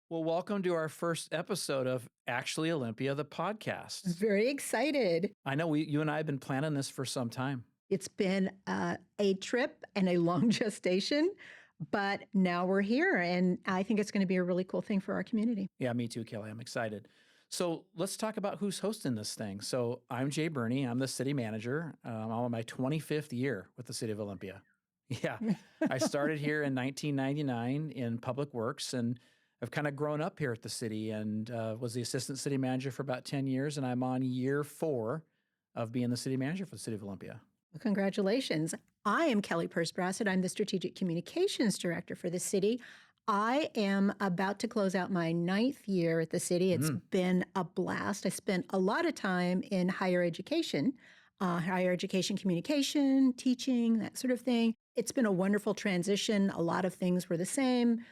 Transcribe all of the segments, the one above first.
Well, welcome to our first episode of Actually Olympia, the I'm podcast. very excited. I know you and I have been planning this for some time. It's been a trip and a long gestation, but now we're here, and I think it's going to be a really cool thing for our community. Yeah, me too, Kelly. I'm excited. So let's talk about who's hosting this thing. So I'm Jay Burney. I'm the city manager. I'm on my 25th year with the city of Olympia. Yeah, I started here in 1999 in public works, and I've kind of grown up here at the city and was the assistant city manager for about 10 years. And I'm on year 4 of being the city manager for the city of Olympia. Well, congratulations. I am Kelly Pursbrassett. I'm the Strategic Communications Director for the city. I am about to close out my 9th year at the city. It's been a blast. I spent a lot of time in higher education communication, teaching, that sort of thing. It's been a wonderful transition. A lot of things were the same,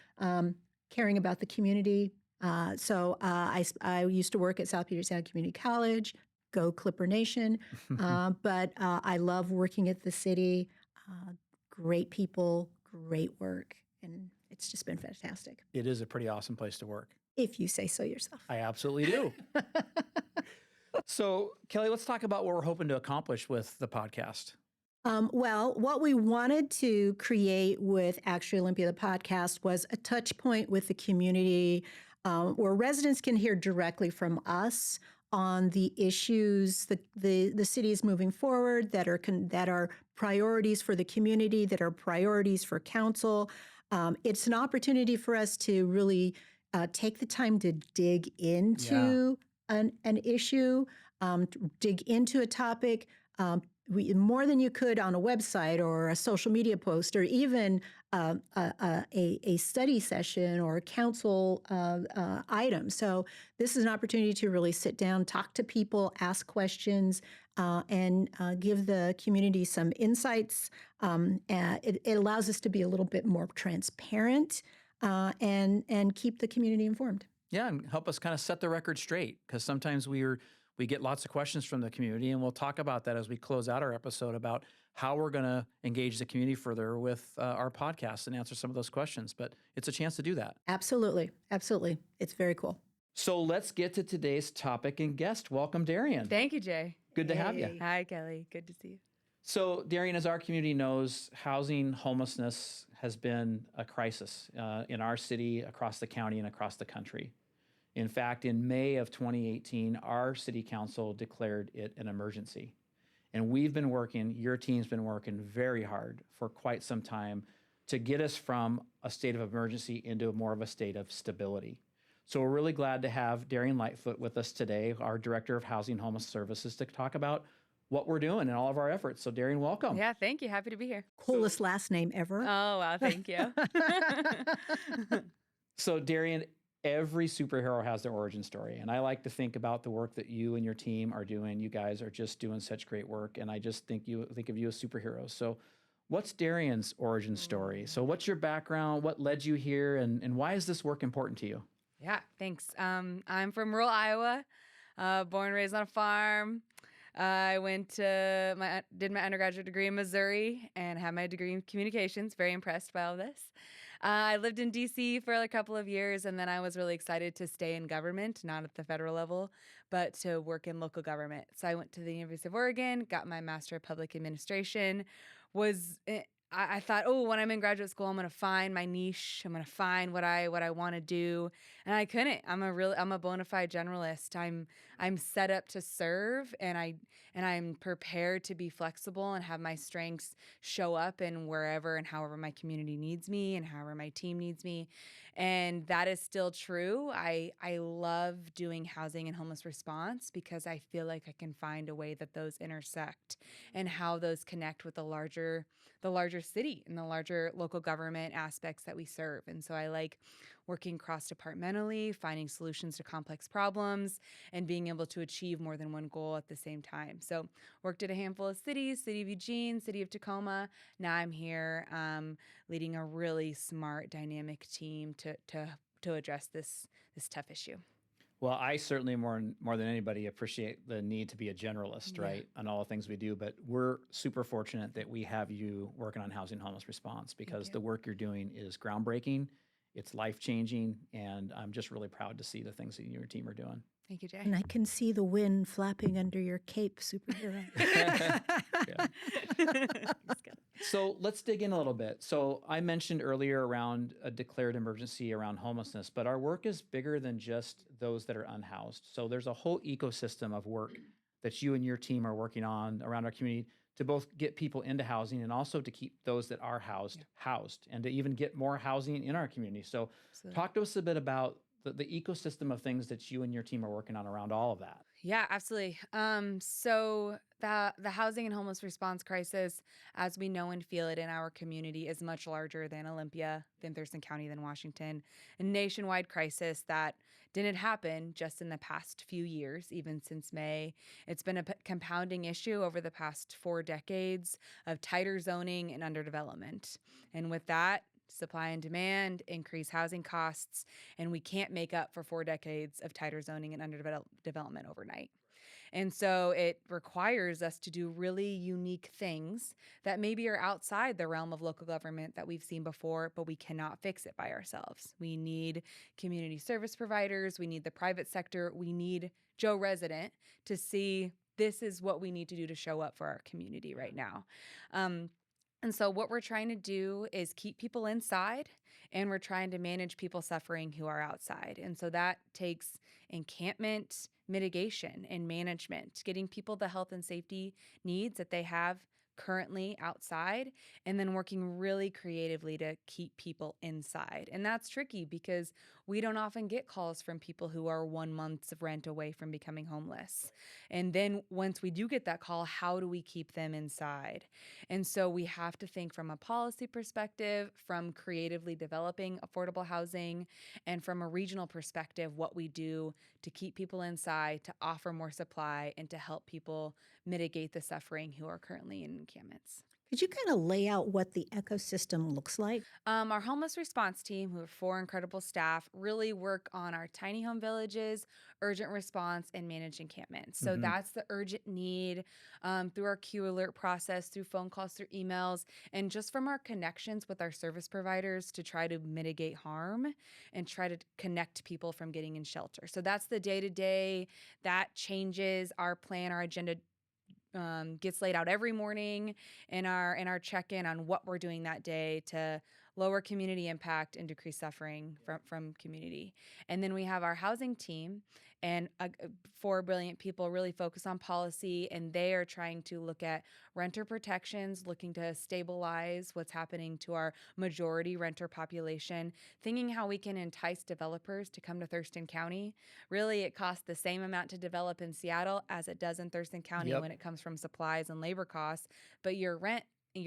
caring about the community. I used to work at South Puget Sound Community College. Go Clipper Nation. But I love working at the city. Great people, great work, and it's just been fantastic. It is a pretty awesome place to work. If you say so yourself. I absolutely do. So, Kelly, let's talk about what we're hoping to accomplish with the podcast. Well, what we wanted to create with Actually Olympia, the podcast, was a touch point with the community where residents can hear directly from us on the issues the city is moving forward that are priorities for the community, that are priorities for council. It's an opportunity for us to really take the time to dig into an issue, dig into a topic. More than you could on a website or a social media post or even a study session or a council item. So this is an opportunity to really sit down, talk to people, ask questions, and give the community some insights. It allows us to be a little bit more transparent and keep the community informed. Yeah, and help us kind of set the record straight, because sometimes we get lots of questions from the community, and we'll talk about that as we close out our episode about how we're going to engage the community further with our podcast and answer some of those questions. But it's a chance to do that. Absolutely. Absolutely. It's very cool. So let's get to today's topic and guest. Welcome, Darian. Thank you, Jay. Good to have you. Hi, Kelly. Good to see you. So, Darian, as our community knows, housing homelessness has been a crisis in our city, across the county, and across the country. In fact, in May of 2018, our city council declared it an emergency. And your team's been working very hard for quite some time to get us from a state of emergency into more of a state of stability. So we're really glad to have Darian Lightfoot with us today, our Director of Housing and Homeless Services, to talk about what we're doing and all of our efforts. So Darian, welcome. Yeah, thank you. Happy to be here. Coolest last name ever. Oh, wow. Thank you. So Darian, every superhero has their origin story. And I like to think about the work that you and your team are doing. You guys are just doing such great work. And I just think of you as superheroes. So what's Darian's origin story? So what's your background? What led you here? And why is this work important to you? Yeah, thanks. I'm from rural Iowa, born and raised on a farm. I did my undergraduate degree in Missouri and had my degree in communications. Very impressed by all this. I lived in D.C. for a couple of years, and then I was really excited to stay in government, not at the federal level, but to work in local government. So I went to the University of Oregon, got my Master of Public Administration, I thought, oh, when I'm in graduate school, I'm going to find my niche. I'm going to find what I want to do. And I couldn't. I'm a bona fide generalist. I'm set up to serve, and I'm prepared to be flexible and have my strengths show up in wherever and however my community needs me and however my team needs me. And that is still true. I love doing housing and homeless response because I feel like I can find a way that those intersect and how those connect with the larger city and the larger local government aspects that we serve. And so I like working cross-departmentally, finding solutions to complex problems, and being able to achieve more than one goal at the same time. So worked at a handful of cities, City of Eugene, City of Tacoma. Now I'm here leading a really smart, dynamic team to address this tough issue. Well, I certainly more than anybody appreciate the need to be a generalist, right, on all the things we do. But we're super fortunate that we have you working on housing homeless response, because the work you're doing is groundbreaking It's life-changing, and I'm just really proud to see the things that you and your team are doing. Thank you, Jay. And I can see the wind flapping under your cape, superhero. Yeah. So let's dig in a little bit. So I mentioned earlier around a declared emergency around homelessness, but our work is bigger than just those that are unhoused. So there's a whole ecosystem of work that you and your team are working on around our community to both get people into housing and also to keep those that are housed and to even get more housing in our community. So Absolutely. talk to us a bit about the ecosystem of things that you and your team are working on around all of that. Yeah, absolutely. So the housing and homeless response crisis, as we know and feel it in our community, is much larger than Olympia, than Thurston County, than Washington. A nationwide crisis that didn't happen just in the past few years, even since May. It's been a compounding issue over the past 4 decades of tighter zoning and underdevelopment. And with that, supply and demand, increased housing costs, and we can't make up for 4 decades of tighter zoning and underdevelopment overnight. And so it requires us to do really unique things that maybe are outside the realm of local government that we've seen before, but we cannot fix it by ourselves. We need community service providers. We need the private sector. We need Joe Resident to see this is what we need to do to show up for our community right now. And so what we're trying to do is keep people inside, and we're trying to manage people suffering who are outside. And so that takes encampment mitigation and management, getting people the health and safety needs that they have currently outside, and then working really creatively to keep people inside. And that's tricky because we don't often get calls from people who are 1 month's rent away from becoming homeless. And then once we do get that call, how do we keep them inside? And so we have to think from a policy perspective, from creatively developing affordable housing, and from a regional perspective, what we do to keep people inside, to offer more supply, and to help people mitigate the suffering who are currently in encampments. Could you kind of lay out what the ecosystem looks like? Our homeless response team, who are 4 incredible staff, really work on our tiny home villages, urgent response, and managed encampments. So that's the urgent need through our Q alert process, through phone calls, through emails, and just from our connections with our service providers to try to mitigate harm and try to connect people from getting in shelter. So that's the day-to-day. That changes our plan, our agenda gets laid out every morning in our check-in on what we're doing that day to lower community impact and decrease suffering from community. And then we have our housing team, and 4 brilliant people really focus on policy, and they are trying to look at renter protections, looking to stabilize what's happening to our majority renter population, thinking how we can entice developers to come to Thurston County. Really, it costs the same amount to develop in Seattle as it does in Thurston County when it comes from supplies and labor costs, but your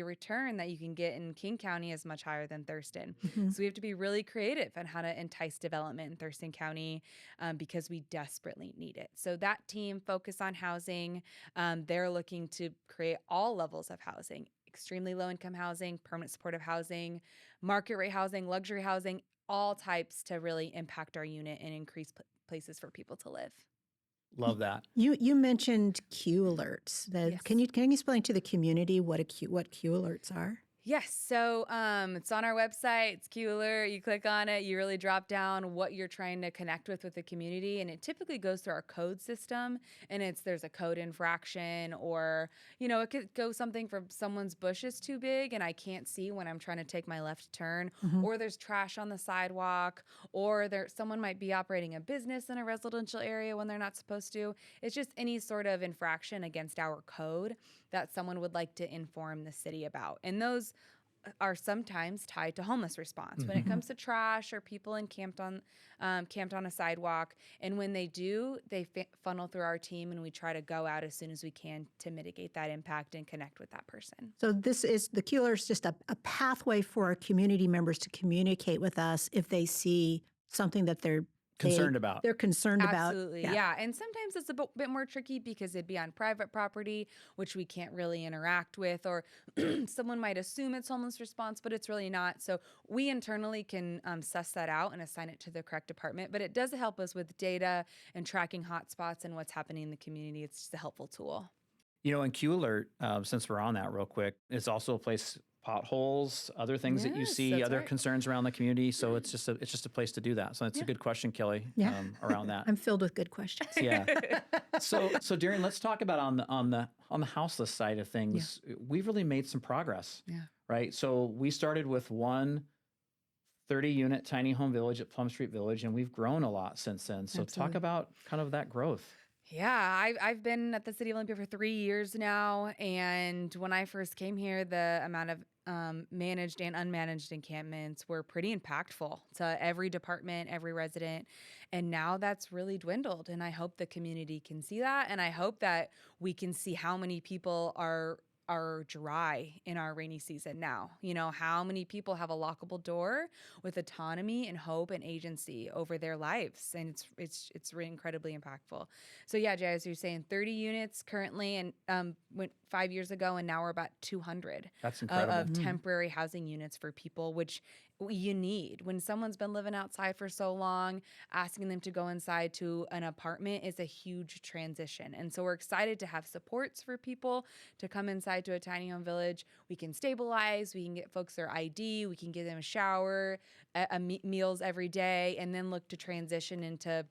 return that you can get in King County is much higher than Thurston. So we have to be really creative on how to entice development in Thurston County because we desperately need it. So that team focus on housing. They're looking to create all levels of housing, extremely low income housing, permanent supportive housing, market rate housing, luxury housing, all types to really impact our unit and increase places for people to live. Love that. You mentioned Q alerts. Yes. Can you explain to the community what Q alerts are? Yes. So it's on our website. It's Q Alert. You click on it. You really drop down what you're trying to connect with the community. And it typically goes through our code system. And there's a code infraction, or, it could go something from someone's bush is too big and I can't see when I'm trying to take my left turn, or there's trash on the sidewalk, or someone might be operating a business in a residential area when they're not supposed to. It's just any sort of infraction against our code that someone would like to inform the city about. And those are sometimes tied to homeless response when it comes to trash or people camped on a sidewalk. And when they do, they funnel through our team, and we try to go out as soon as we can to mitigate that impact and connect with that person. So the Q alert is just a pathway for our community members to communicate with us if they see something that they're Concerned about. They're concerned about. Absolutely, yeah. And sometimes it's a bit more tricky because it'd be on private property, which we can't really interact with, or someone might assume it's homeless response, but it's really not. So we internally can suss that out and assign it to the correct department. But it does help us with data and tracking hotspots and what's happening in the community. It's just a helpful tool. And Q Alert, since we're on that real quick, is also a place potholes, other things that you Yes, see, that's other right. concerns around the community. So it's just a place to do that. So it's a good question, Kelly, Yeah. around that. I'm filled with good questions. Yeah. So Darian, let's talk about on the houseless side of things. We've really made some progress, Yeah. right? So we started with one 30-unit tiny home village at Plum Street Village, and we've grown a lot since then. So talk Absolutely. about kind of that growth. Yeah, I've been at the City of Olympia for 3 years now, and when I first came here, the amount of managed and unmanaged encampments were pretty impactful to every department, every resident, and now that's really dwindled. And I hope the community can see that, and I hope that we can see how many people are dry in our rainy season now. You know, how many people have a lockable door with autonomy and hope and agency over their lives, and it's really incredibly impactful. So yeah, Jay, as you're saying, 30 units currently, and went 5 years ago, and now we're about 200 That's incredible. of temporary housing units for people, which you need when someone's been living outside for so long. Asking them to go inside to an apartment is a huge transition, and so we're excited to have supports for people to come inside to a tiny home village. We can stabilize, we can get folks their ID, we can give them a shower, meals every day, and then look to transition into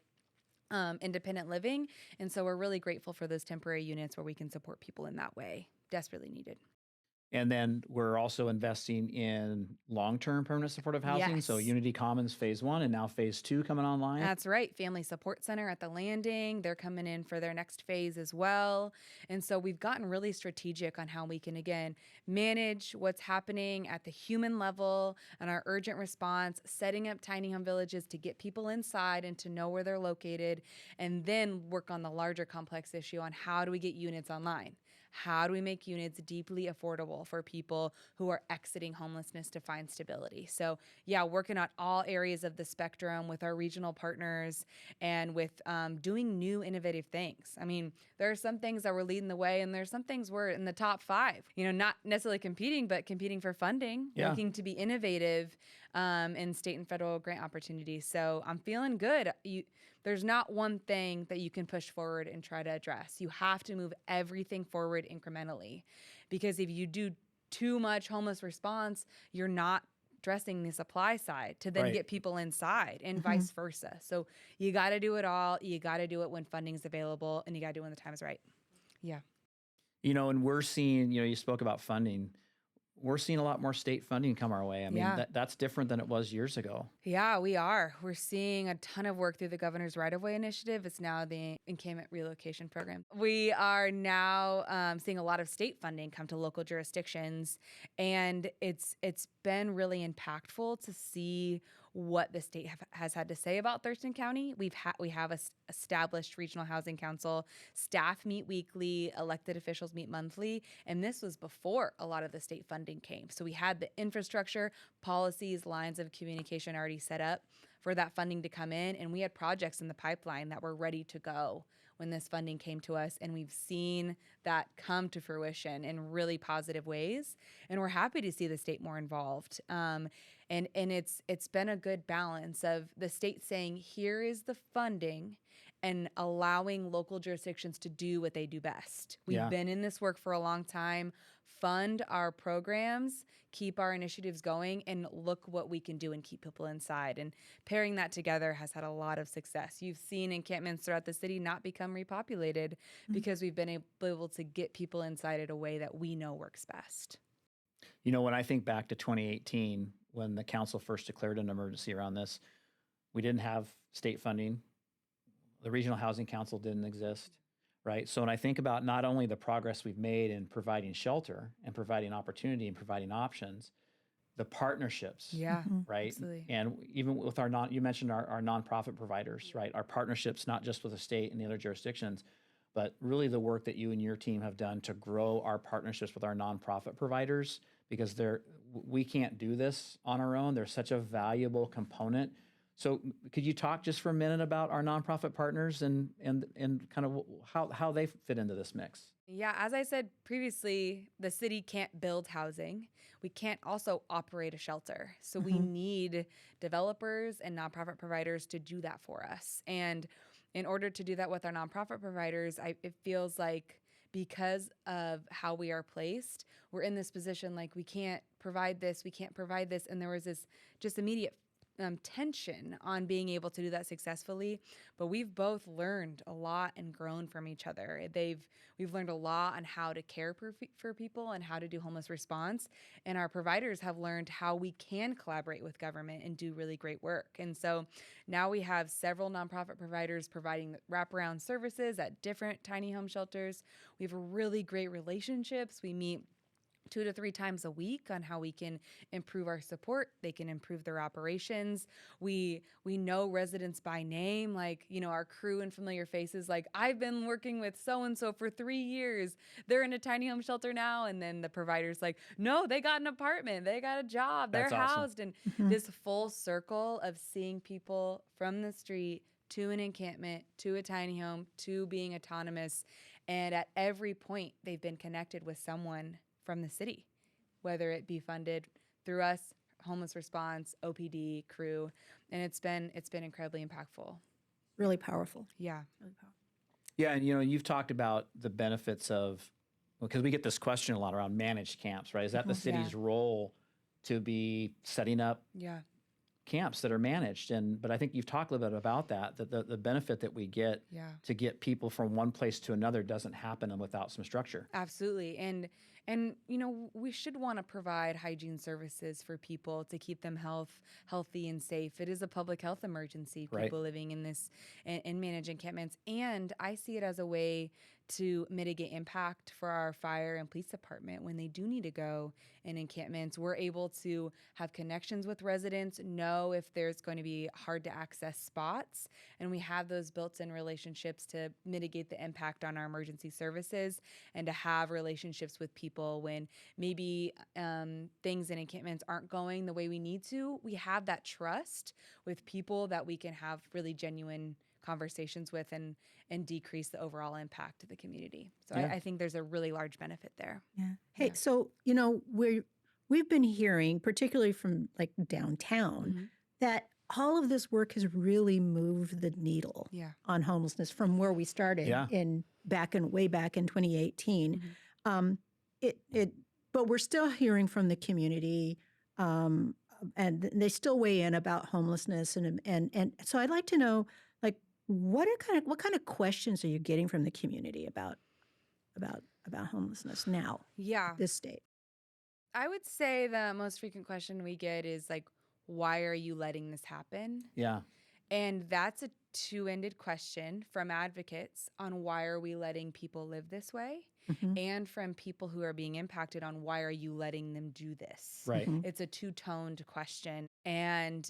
independent living. And so we're really grateful for those temporary units where we can support people in that way. Desperately needed. And then we're also investing in long-term permanent supportive housing. So Yes. Unity Commons phase 1 and now phase 2 coming online. That's right. Family Support Center at the Landing. They're coming in for their next phase as well. And so we've gotten really strategic on how we can, again, manage what's happening at the human level and our urgent response, setting up tiny home villages to get people inside and to know where they're located, and then work on the larger complex issue on how do we get units online? How do we make units deeply affordable for people who are exiting homelessness to find stability? So yeah, working on all areas of the spectrum with our regional partners and with doing new innovative things. I mean, there are some things that we're leading the way, and there's some things we're in the top 5, you know, not necessarily competing, but competing for funding, Yeah. looking to be innovative in state and federal grant opportunities. So I'm feeling good. There's not one thing that you can push forward and try to address. You have to move everything forward incrementally, because if you do too much homeless response, you're not addressing the supply side to then Right. get people inside, and vice versa. So you got to do it all. You got to do it when funding's available, and you got to do it when the time is right. Yeah. You know, and we're seeing, you spoke about funding. We're seeing a lot more state funding come our way. I mean, Yeah. that's different than it was years ago. Yeah, we are. We're seeing a ton of work through the Governor's Right-of-Way Initiative. It's now the Encampment Relocation Program. We are now seeing a lot of state funding come to local jurisdictions, and it's been really impactful to see what the state has had to say about Thurston County. We have a established regional housing council. Staff meet weekly, elected officials meet monthly, and this was before a lot of the state funding came. So we had the infrastructure, policies, lines of communication already set up for that funding to come in, and we had projects in the pipeline that were ready to go when this funding came to us, and we've seen that come to fruition in really positive ways, and we're happy to see the state more involved. And it's been a good balance of the state saying, here is the funding, and allowing local jurisdictions to do what they do best. We've Yeah. been in this work for a long time. Fund our programs, keep our initiatives going, and look what we can do and keep people inside. And pairing that together has had a lot of success. You've seen encampments throughout the city not become repopulated because we've been able to get people inside in a way that we know works best. You know, when I think back to 2018, when the council first declared an emergency around this, we didn't have state funding. The Regional Housing Council didn't exist, right? So when I think about not only the progress we've made in providing shelter and providing opportunity and providing options, the partnerships, Yeah, right? absolutely. And even with you mentioned our nonprofit providers, right? Our partnerships, not just with the state and the other jurisdictions, but really the work that you and your team have done to grow our partnerships with our nonprofit providers, because we can't do this on our own. They're such a valuable component. So could you talk just for a minute about our nonprofit partners and kind of how they fit into this mix? Yeah, as I said previously, the city can't build housing. We can't also operate a shelter. So we need developers and nonprofit providers to do that for us. And in order to do that with our nonprofit providers, it feels like because of how we are placed, we're in this position like we can't provide this, we can't provide this. And there was this just immediate tension on being able to do that successfully. But we've both learned a lot and grown from each other. We've learned a lot on how to care for people and how to do homeless response. And our providers have learned how we can collaborate with government and do really great work. And so now we have several nonprofit providers providing wraparound services at different tiny home shelters. We have really great relationships. We meet 2 to 3 times a week on how we can improve our support. They can improve their operations. We know residents by name, like, our crew and familiar faces. Like, I've been working with so-and-so for 3 years. They're in a tiny home shelter now. And then the provider's like, no, they got an apartment. They got a job. They're That's awesome. housed. And this full circle of seeing people from the street to an encampment, to a tiny home, to being autonomous. And at every point, they've been connected with someone from the city, whether it be funded through us, homeless response, OPD, crew, and it's been incredibly impactful. Really powerful. Yeah. Really powerful. Yeah, and you've talked about the benefits of, because we get this question a lot around managed camps, right? Is that the city's role to be setting up camps that are managed? But I think you've talked a little bit about that the benefit that we get to get people from one place to another doesn't happen without some structure. Absolutely. And we should want to provide hygiene services for people to keep them healthy and safe. It is a public health emergency, people living in this and managed encampments. And I see it as a way to mitigate impact for our fire and police department when they do need to go in encampments. We're able to have connections with residents, know if there's going to be hard to access spots, and we have those built-in relationships to mitigate the impact on our emergency services and to have relationships with people when maybe things in encampments aren't going the way we need to. We have that trust with people that we can have really genuine conversations with and decrease the overall impact to the community. So I think there's a really large benefit there. Yeah. Hey, so, we've been hearing, particularly from like downtown, that all of this work has really moved the needle on homelessness from where we started way back in 2018. But we're still hearing from the community, and they still weigh in about homelessness. And so I'd like to know, like, what kind of questions are you getting from the community about homelessness now? Yeah. This state. I would say the most frequent question we get is like, why are you letting this happen? Yeah. And that's a two-ended question from advocates on why are we letting people live this way, and from people who are being impacted on why are you letting them do this? Right. It's a two-toned question. And,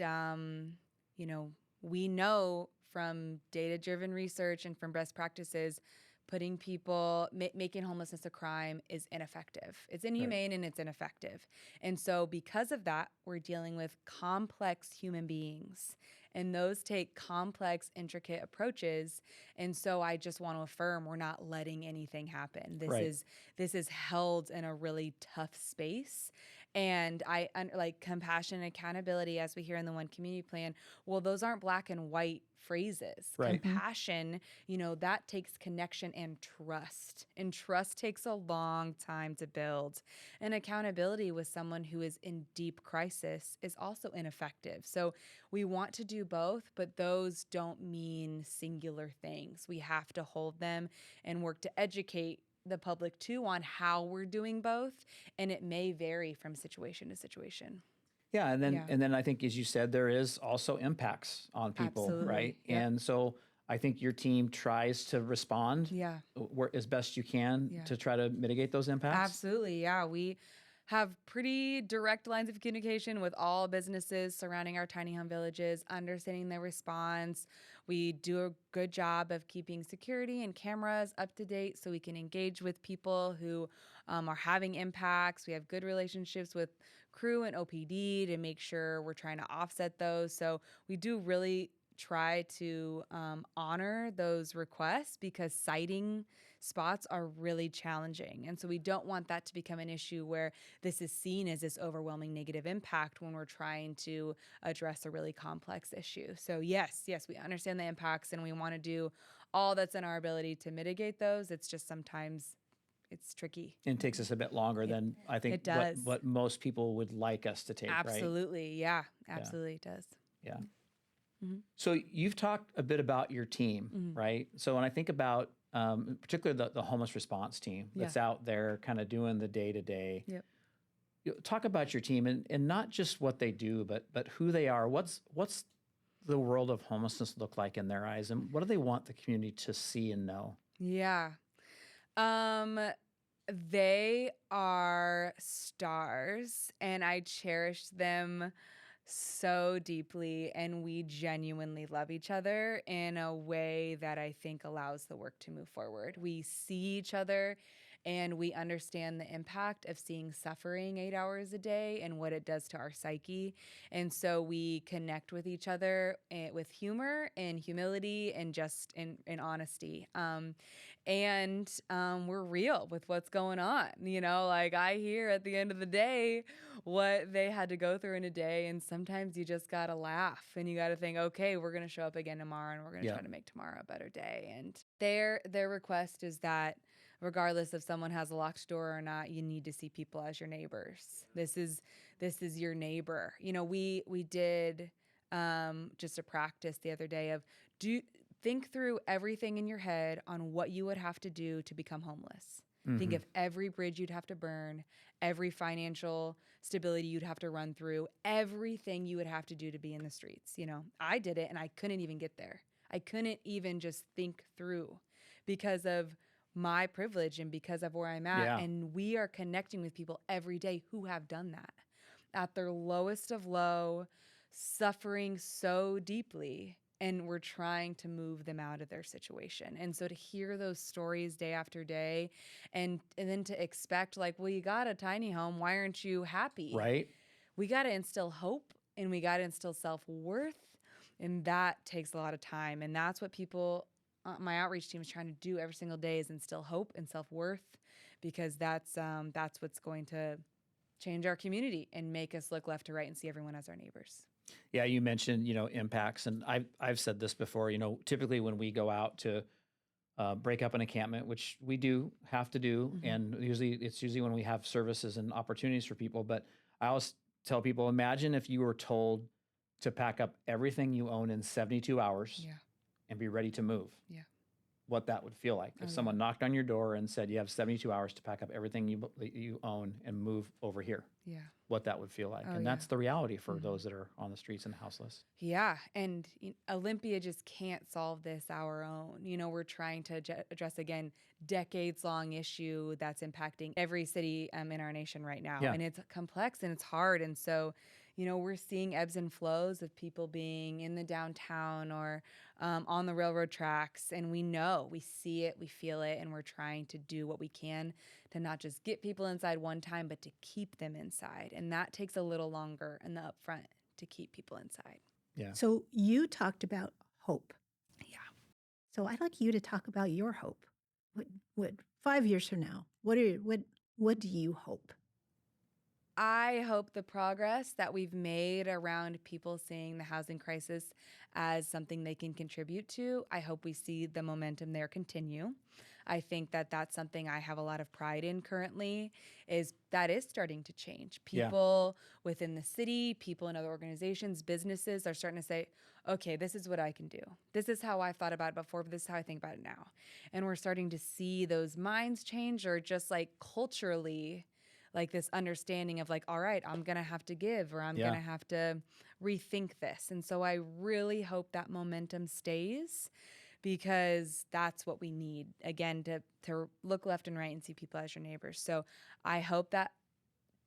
we know from data-driven research and from best practices, putting people, making homelessness a crime is ineffective. It's inhumane and it's ineffective. And so because of that, we're dealing with complex human beings. And those take complex, intricate approaches. And so I just want to affirm we're not letting anything happen. This is held in a really tough space. And I like compassion and accountability, as we hear in the One Community Plan. Well, those aren't black and white phrases. Right. Compassion, that takes connection and trust. And trust takes a long time to build. And accountability with someone who is in deep crisis is also ineffective. So we want to do both, but those don't mean singular things. We have to hold them and work to educate the public too on how we're doing both, and it may vary from situation to situation. Yeah, and then I think, as you said, there is also impacts on people, Absolutely. right? Yep. And so I think your team tries to respond as best you can to try to mitigate those impacts. Absolutely, yeah. We have pretty direct lines of communication with all businesses surrounding our tiny home villages, understanding their response. We do a good job of keeping security and cameras up to date so we can engage with people who are having impacts. We have good relationships with crew and OPD to make sure we're trying to offset those. So we do really try to honor those requests because citing spots are really challenging. And so we don't want that to become an issue where this is seen as this overwhelming negative impact when we're trying to address a really complex issue. So yes, we understand the impacts and we want to do all that's in our ability to mitigate those. It's just sometimes it's tricky. And it takes us a bit longer than I think it does. what most people would like us to take, right? Absolutely. Yeah, absolutely it does. Yeah. Mhm. So you've talked a bit about your team, Mhm. right? So when I think about particularly the homeless response team that's out there kind of doing the day to day, Yep. talk about your team and not just what they do, but who they are. What's the world of homelessness look like in their eyes, and what do they want the community to see and know? Yeah. Um, they are stars, and I cherish them so deeply, and we genuinely love each other in a way that I think allows the work to move forward. We see each other and we understand the impact of seeing suffering 8 hours a day and what it does to our psyche. And so we connect with each other with humor and humility and just in honesty. We're real with what's going on. Like I hear at the end of the day what they had to go through in a day. And sometimes you just got to laugh and you got to think, okay, we're going to show up again tomorrow and we're going to try to make tomorrow a better day. And their request is that regardless if someone has a locked door or not, you need to see people as your neighbors. This is your neighbor. We did just a practice the other day of think through everything in your head on what you would have to do to become homeless. Think of every bridge you'd have to burn, every financial stability you'd have to run through, everything you would have to do to be in the streets. I did it and I couldn't even get there. I couldn't even just think through because of my privilege and because of where I'm at. Yeah. And we are connecting with people every day who have done that at their lowest of low, suffering so deeply. And we're trying to move them out of their situation. And so to hear those stories day after day and then to expect like, well, you got a tiny home. Why aren't you happy? Right. We got to instill hope and we got to instill self-worth. And that takes a lot of time. And that's what my outreach team is trying to do every single day is instill hope and self-worth because that's what's going to change our community and make us look left to right and see everyone as our neighbors. Yeah, you mentioned, impacts, and I've said this before. Typically when we go out to break up an encampment, which we do have to do, and it's usually when we have services and opportunities for people. But I always tell people, imagine if you were told to pack up everything you own in 72 hours and be ready to move. Yeah. What that would feel like if someone knocked on your door and said you have 72 hours to pack up everything you own and move over here. Yeah. What that would feel like. And that's the reality for those that are on the streets and houseless. Yeah. And Olympia just can't solve this our own. We're trying to address, again, decades-long issue that's impacting every city in our nation right now. Yeah. And it's complex and it's hard. And so, we're seeing ebbs and flows of people being in the downtown or on the railroad tracks. And we see it, we feel it, and we're trying to do what we can to not just get people inside one time, but to keep them inside. And that takes a little longer in the upfront to keep people inside. Yeah. So you talked about hope. Yeah. So I'd like you to talk about your hope. What 5 years from now? What do you hope? I hope the progress that we've made around people seeing the housing crisis as something they can contribute to, I hope we see the momentum there continue. I think that that's something I have a lot of pride in currently, is starting to change. People within the city, people in other organizations, businesses are starting to say, okay, this is what I can do. This is how I thought about it before, but this is how I think about it now. And we're starting to see those minds change, or just like culturally, like this understanding of like, all right, I'm going to have to give, or I'm going to have to rethink this. And so I really hope that momentum stays, because that's what we need, again, to look left and right and see people as your neighbors. So I hope that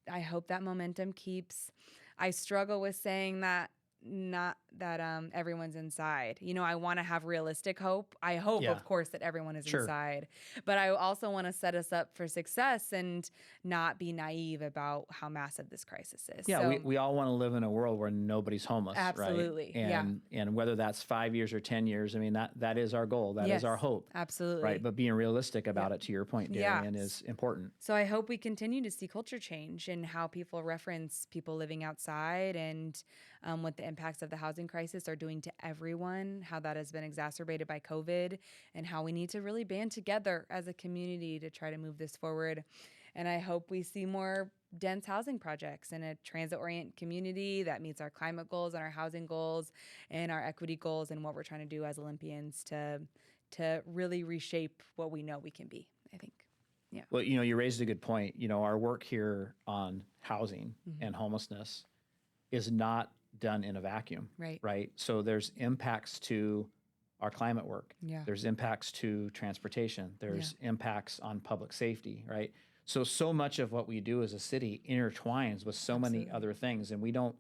momentum keeps. I struggle with saying that, not that everyone's inside. I want to have realistic hope. I hope, of course, that everyone is inside. But I also want to set us up for success and not be naive about how massive this crisis is. Yeah, so, we all want to live in a world where nobody's homeless, absolutely, right? And whether that's 5 years or 10 years, I mean, that is our goal. That is our hope. Absolutely. Right, but being realistic about it, to your point, Darian, is important. So I hope we continue to see culture change in how people reference people living outside and what the impacts of the housing housing crisis are doing to everyone, how that has been exacerbated by COVID, and how we need to really band together as a community to try to move this forward. And I hope we see more dense housing projects in a transit-oriented community that meets our climate goals and our housing goals and our equity goals and what we're trying to do as Olympians to really reshape what we know we can be, I think. Yeah. Well, you raised a good point. Our work here on housing and homelessness is not done in a vacuum. Right. So there's impacts to our climate work. Yeah. There's impacts to transportation. There's impacts on public safety, right? So much of what we do as a city intertwines with so many other things, and we don't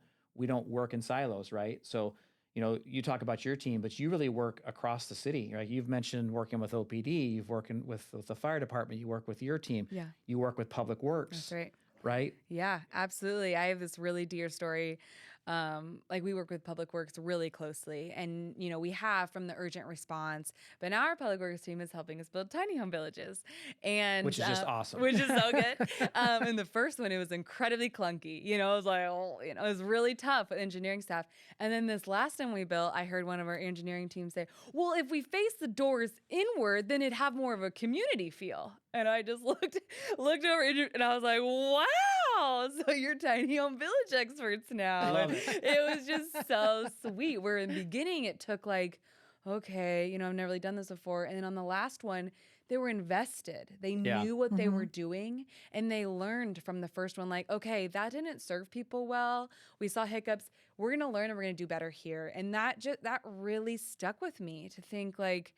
work in silos, right? So, you talk about your team, but you really work across the city, right? You've mentioned working with OPD, you've worked with the fire department, you work with your team, you work with Public Works. That's right. Right? Yeah, absolutely. I have this really dear story. Like we work with Public Works really closely, and we have from the urgent response, but now our Public Works team is helping us build tiny home villages, and which is just awesome. Which is so good. And the first one, it was incredibly clunky. It was like, it was really tough with engineering staff. And then this last one we built, I heard one of our engineering team say, "Well, if we face the doors inward, then it'd have more of a community feel." And I just looked over, and I was like, "Wow! So you're tiny home village experts now." I love it. It was just so sweet. Where in the beginning it took like, okay, I've never really done this before. And then on the last one, they were invested. They knew what they were doing, and they learned from the first one, like, okay, that didn't serve people well. We saw hiccups. We're going to learn and we're going to do better here. And that really stuck with me to think like,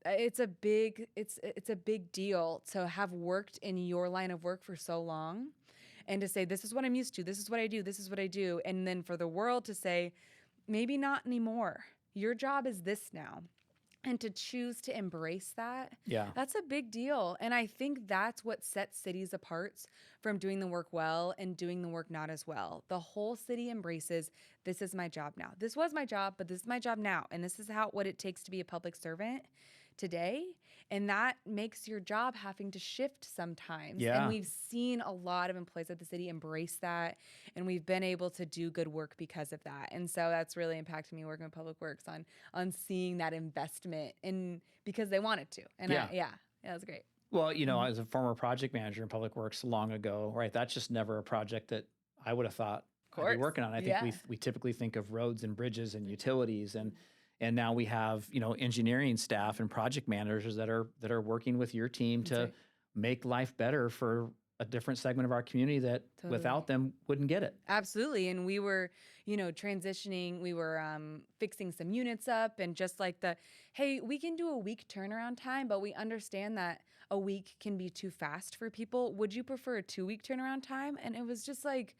it's a big deal to have worked in your line of work for so long and to say, this is what I'm used to. This is what I do. This is what I do. And then for the world to say, maybe not anymore. Your job is this now. And to choose to embrace that, that's a big deal. And I think that's what sets cities apart from doing the work well and doing the work not as well. The whole city embraces, this is my job now. This was my job, but this is my job now. And this is what it takes to be a public servant today. And that makes your job having to shift sometimes. Yeah. And we've seen a lot of employees at the city embrace that. And we've been able to do good work because of that. And so that's really impacted me working with Public Works on seeing that investment because they wanted to. And it was great. Well, as a former project manager in Public Works long ago, right, that's just never a project that I would have thought I'd be working on. I think we typically think of roads and bridges and utilities, and now we have, engineering staff and project managers that are working with your team to make life better for a different segment of our community that without them wouldn't get it. Absolutely. And we were, transitioning, we were fixing some units up, and just like hey, we can do a week turnaround time, but we understand that a week can be too fast for people. Would you prefer a 2-week turnaround time? And it was just like,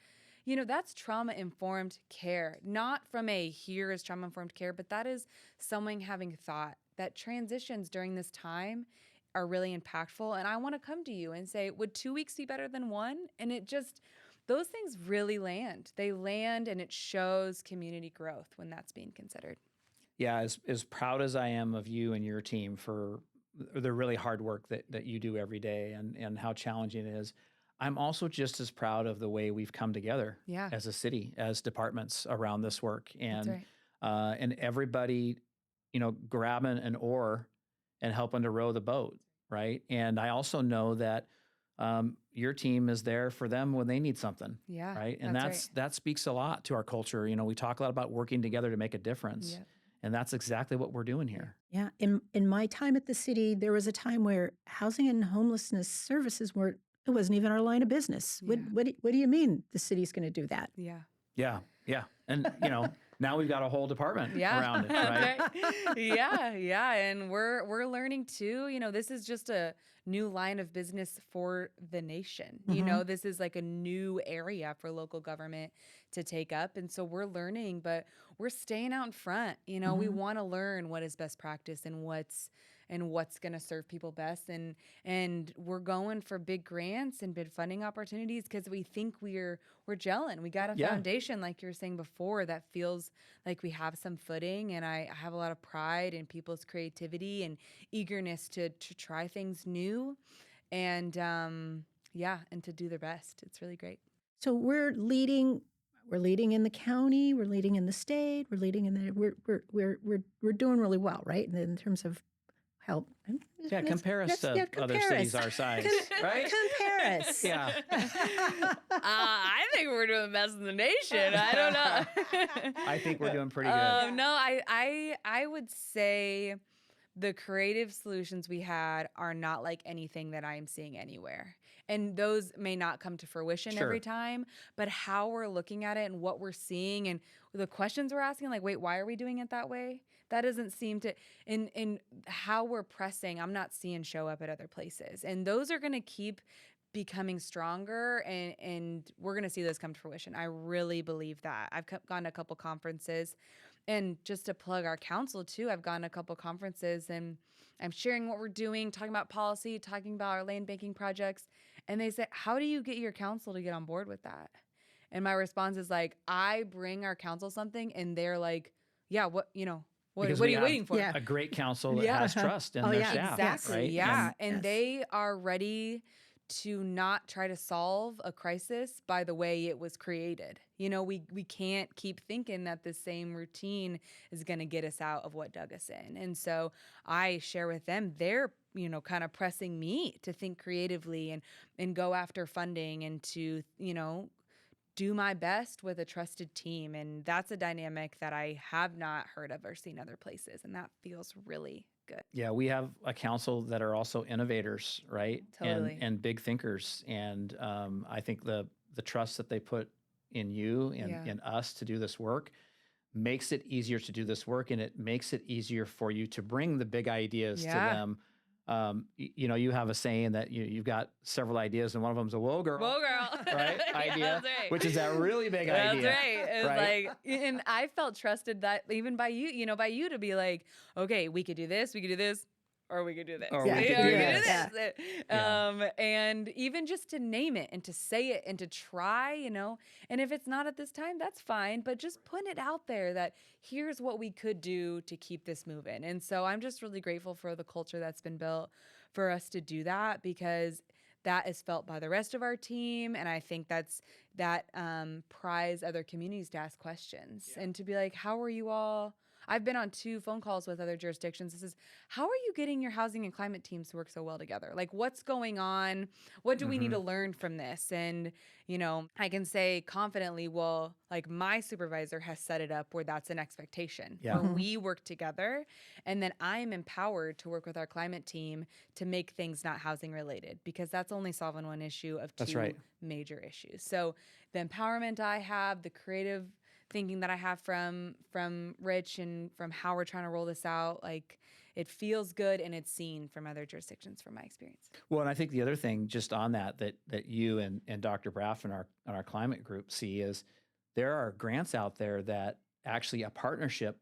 that's trauma-informed care, not from here is trauma-informed care, but that is someone having thought that transitions during this time are really impactful. And I want to come to you and say, would 2 weeks be better than 1? And those things really land. They land, and it shows community growth when that's being considered. Yeah, as proud as I am of you and your team for the really hard work that you do every day and how challenging it is, I'm also just as proud of the way we've come together as a city, as departments around this work, and and everybody, grabbing an oar and helping to row the boat, right? And I also know that your team is there for them when they need something, right? And that speaks a lot to our culture. We talk a lot about working together to make a difference, and that's exactly what we're doing here. Yeah. In my time at the city, there was a time where housing and homelessness services it wasn't even our line of business. Yeah. What do you mean the city's going to do that? Yeah. And now we've got a whole department around it, right? Yeah. And we're learning too. This is just a new line of business for the nation. This is like a new area for local government to take up. And so we're learning, but we're staying out in front. We want to learn what is best practice and what's going to serve people best. And we're going for big grants and big funding opportunities because we think we're gelling. We got a foundation, like you were saying before, that feels like we have some footing. And I have a lot of pride in people's creativity and eagerness to try things new and and to do their best. It's really great. So we're leading We're leading in the county. We're leading in the state. We're leading in the. We're doing really well, right? In terms of help. Yeah, compare us to other cities our size, right? Compare us. Yeah. I think we're doing the best in the nation. I don't know. I think we're doing pretty good. No, I would say the creative solutions we had are not like anything that I'm seeing anywhere. And those may not come to fruition Sure. every time, but how we're looking at it and what we're seeing and the questions we're asking, like, wait, why are we doing it that way? That doesn't seem to, in how we're pressing, I'm not seeing show up at other places. And those are going to keep becoming stronger, and we're going to see those come to fruition. I really believe that. I've gone to a couple conferences, and just to plug our council too, I've gone to a couple conferences and I'm sharing what we're doing, talking about policy, talking about our land banking projects. And they say, how do you get your council to get on board with that? And my response is like, I bring our council something and they're like, yeah, what are you waiting for? Yeah. A great council that has trust in their staff. Exactly. Right? Yeah. And yes. they are ready to not try to solve a crisis by the way it was created. We can't keep thinking that the same routine is going to get us out of what dug us in. And so I share with them, they're, kind of pressing me to think creatively and go after funding and to, do my best with a trusted team. And that's a dynamic that I have not heard of or seen other places. And that feels really good. Yeah, we have a council that are also innovators, right? Totally. And big thinkers. And I think the trust that they put in you and in us to do this work makes it easier to do this work, and it makes it easier for you to bring the big ideas to them. You have a saying that you've got several ideas, and one of them's a "whoa girl," right? Idea, that's right. which is that really big idea. That's right. It was like, and I felt trusted that even by you, to be like, okay, we could do this, or we could do this, Or we could do this. Yeah. And even just to name it and to say it and to try, and if it's not at this time, that's fine, but just put it out there that here's what we could do to keep this moving. And so I'm just really grateful for the culture that's been built for us to do that, because that is felt by the rest of our team. And I think that pries other communities to ask questions and to be like, how are you all? I've been on 2 phone calls with other jurisdictions. This is, how are you getting your housing and climate teams to work so well together? Like, what's going on? What do we need to learn from this? And, I can say confidently, well, like my supervisor has set it up where that's an expectation. Yeah. Where we work together, and then I am empowered to work with our climate team to make things not housing related, because that's only solving one issue of 2 major issues. So the empowerment I have, the creative thinking that I have from Rich and from how we're trying to roll this out, like it feels good and it's seen from other jurisdictions from my experience. Well, and I think the other thing just on that you and Dr. Braff and our climate group see is there are grants out there that actually a partnership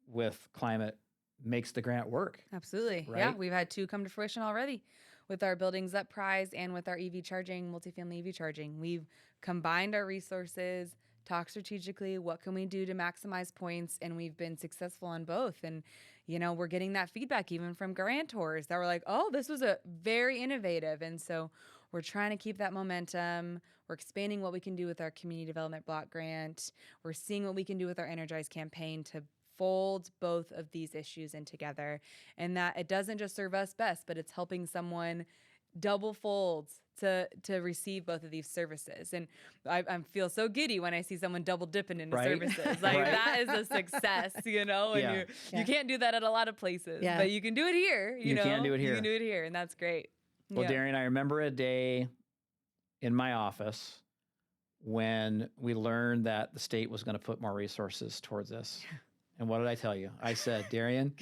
with climate makes the grant work. Absolutely. Right? Yeah, we've had 2 come to fruition already with our Buildings Up prize and with our EV charging, multifamily EV charging. We've combined our resources, talk strategically, what can we do to maximize points, and we've been successful on both. And we're getting that feedback even from grantors that were like, oh, this was a very innovative. And so we're trying to keep that momentum. We're expanding what we can do with our community development block grant. We're seeing what we can do with our Energize campaign to fold both of these issues in together, and that it doesn't just serve us best, but it's helping someone double folds to receive both of these services. And I feel so giddy when I see someone double dipping into services. Like that is a success, and you can't do that at a lot of places, but you can do it here. You can do it here. You can do it here, and that's great. Well, Darian, I remember a day in my office when we learned that the state was going to put more resources towards this. And what did I tell you? I said, Darian,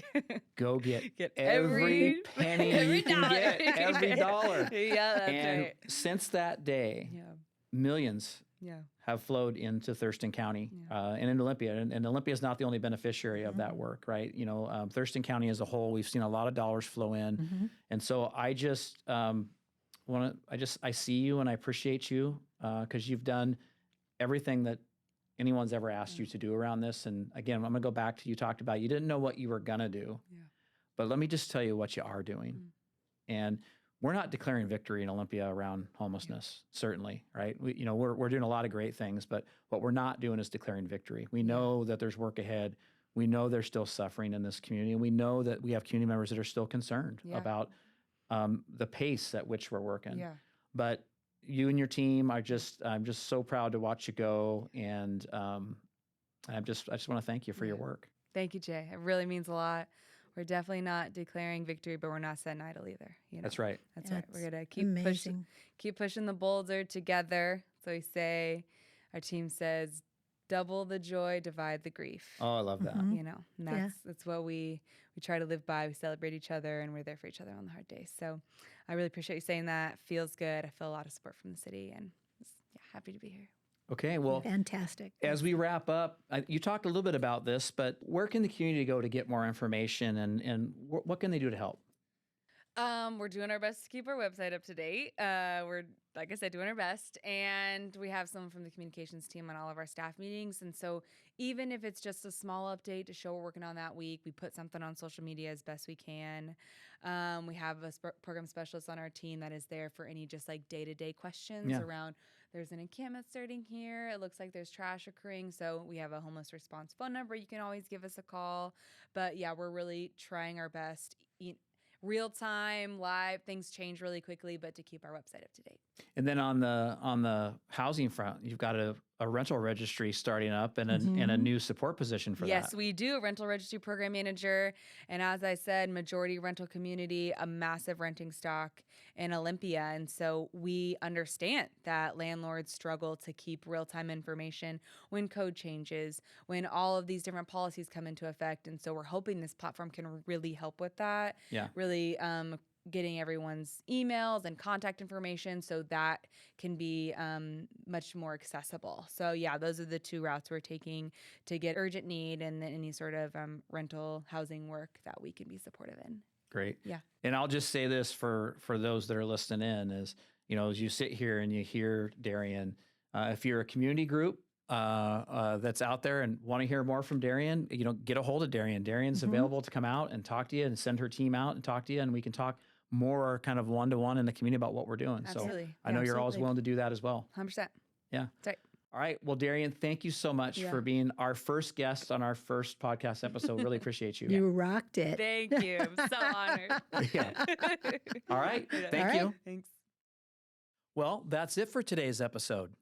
go get every penny you can get, every dollar. Yeah, that's and right. since that day, millions have flowed into Thurston County and in Olympia. And Olympia is not the only beneficiary of that work, right? Thurston County as a whole, we've seen a lot of dollars flow in. And so I just I see you and I appreciate you because you've done everything that anyone's ever asked you to do around this. And again, I'm going to go back to you talked about you didn't know what you were going to do, but let me just tell you what you are doing. And we're not declaring victory in Olympia around homelessness, certainly, right? We're doing a lot of great things, but what we're not doing is declaring victory. We know that there's work ahead. We know there's still suffering in this community, and we know that we have community members that are still concerned about the pace at which we're working. Yeah. But you and your team I'm just so proud to watch you go, and I just want to thank you for your work. Thank you, Jay. It really means a lot. We're definitely not declaring victory, but we're not sitting idle either. That's right. That's right. We're gonna keep pushing the boulder together. So we say, our team says, double the joy, divide the grief. Oh, I love that. And that's what we try to live by. We celebrate each other, and we're there for each other on the hard days. So I really appreciate you saying that. Feels good. I feel a lot of support from the city, and happy to be here. Okay, well, fantastic. As we wrap up, you talked a little bit about this, but where can the community go to get more information, and what can they do to help? We're doing our best to keep our website up to date. We're, like I said, doing our best, and we have someone from the communications team on all of our staff meetings. And so even if it's just a small update to show we're working on that week, we put something on social media as best we can. We have a program specialist on our team that is there for any just like day-to-day questions around, there's an encampment starting here, it looks like there's trash occurring, so we have a homeless response phone number. You can always give us a call. But yeah, we're really trying our best. Real time, live, things change really quickly, but to keep our website up to date. And then on the housing front, you've got a rental registry starting up and a new support position for that. Yes, we do. A rental registry program manager. And as I said, majority rental community, a massive renting stock in Olympia. And so we understand that landlords struggle to keep real-time information when code changes, when all of these different policies come into effect. And so we're hoping this platform can really help with that. Yeah. Really getting everyone's emails and contact information so that can be much more accessible. So yeah, those are the two routes we're taking to get urgent need and then any sort of rental housing work that we can be supportive in. Great. Yeah. And I'll just say this for those that are listening in is, as you sit here and you hear Darian, if you're a community group that's out there and want to hear more from Darian, get a hold of Darian. Darian's available to come out and talk to you and send her team out and talk to you, and we can talk more kind of one-to-one in the community about what we're doing. Absolutely. So I know you're always willing to do that as well. 100%. Yeah. That's right. All right. Well, Darian, thank you so much for being our first guest on our first podcast episode. Really appreciate you. You rocked it. Thank you. I'm so honored. Yeah. All right. Thank you. Thanks. Well, that's it for today's episode.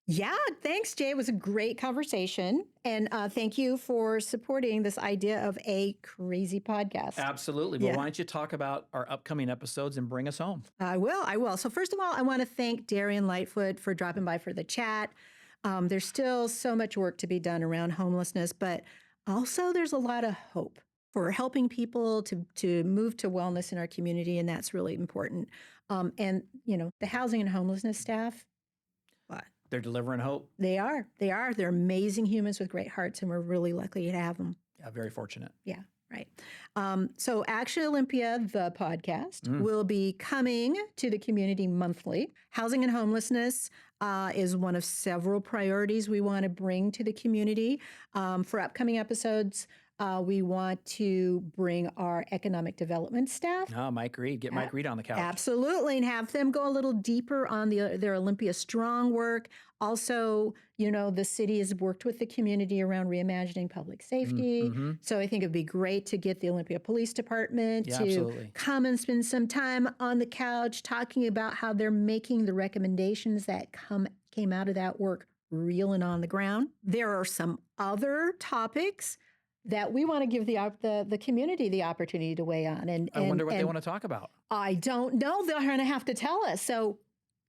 Yeah, thanks, Jay. It was a great conversation. And thank you for supporting this idea of a crazy podcast. Absolutely. But why don't you talk about our upcoming episodes and bring us home? I will. So first of all, I want to thank Darian Lightfoot for dropping by for the chat. There's still so much work to be done around homelessness, but also there's a lot of hope for helping people to move to wellness in our community, and that's really important. And, the housing and homelessness staff, they're delivering hope. They are. They're amazing humans with great hearts, and we're really lucky to have them. Yeah, very fortunate. Yeah, right. So Actually Olympia, the podcast, will be coming to the community monthly. Housing and homelessness is one of several priorities we want to bring to the community. For upcoming episodes, we want to bring our economic development staff. Mike Reed. Get Mike Reed on the couch. Absolutely, and have them go a little deeper on their Olympia Strong work. Also, the city has worked with the community around reimagining public safety. So I think it'd be great to get the Olympia Police Department to come and spend some time on the couch talking about how they're making the recommendations that came out of that work real and on the ground. There are some other topics that we want to give the community the opportunity to weigh on. And I wonder what they want to talk about. I don't know. They're going to have to tell us. So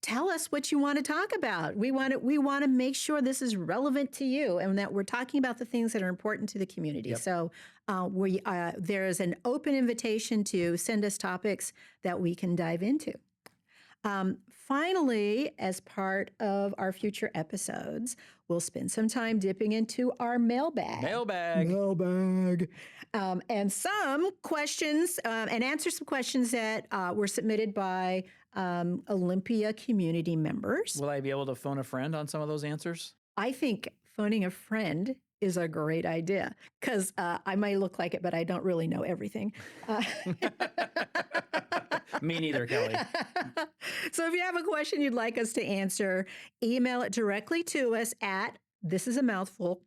tell us what you want to talk about. We want to make sure this is relevant to you and that we're talking about the things that are important to the community. Yep. So there is an open invitation to send us topics that we can dive into. Finally, as part of our future episodes, we'll spend some time dipping into our mailbag. And some questions, and answer some questions that were submitted by Olympia community members. Will I be able to phone a friend on some of those answers? I think phoning a friend is a great idea because I might look like it, but I don't really know everything. Me neither, Kelly. So if you have a question you'd like us to answer, email it directly to us at, this is a mouthful,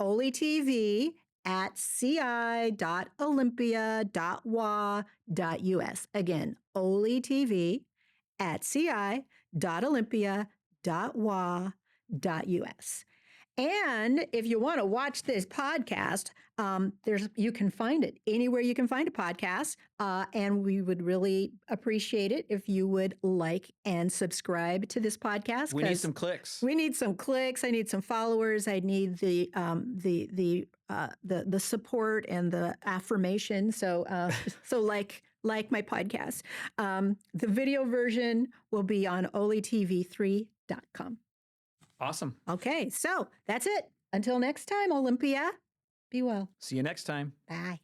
olitv@ci.olympia.wa.us. Again, olitv@ci.olympia.wa.us. And if you want to watch this podcast, you can find it anywhere you can find a podcast. And we would really appreciate it if you would like and subscribe to this podcast. We need some clicks. We need some clicks. I need some followers. I need the support and the affirmation. So like my podcast. The video version will be on olitv3.com. Awesome. Okay, so that's it. Until next time, Olympia, be well. See you next time. Bye.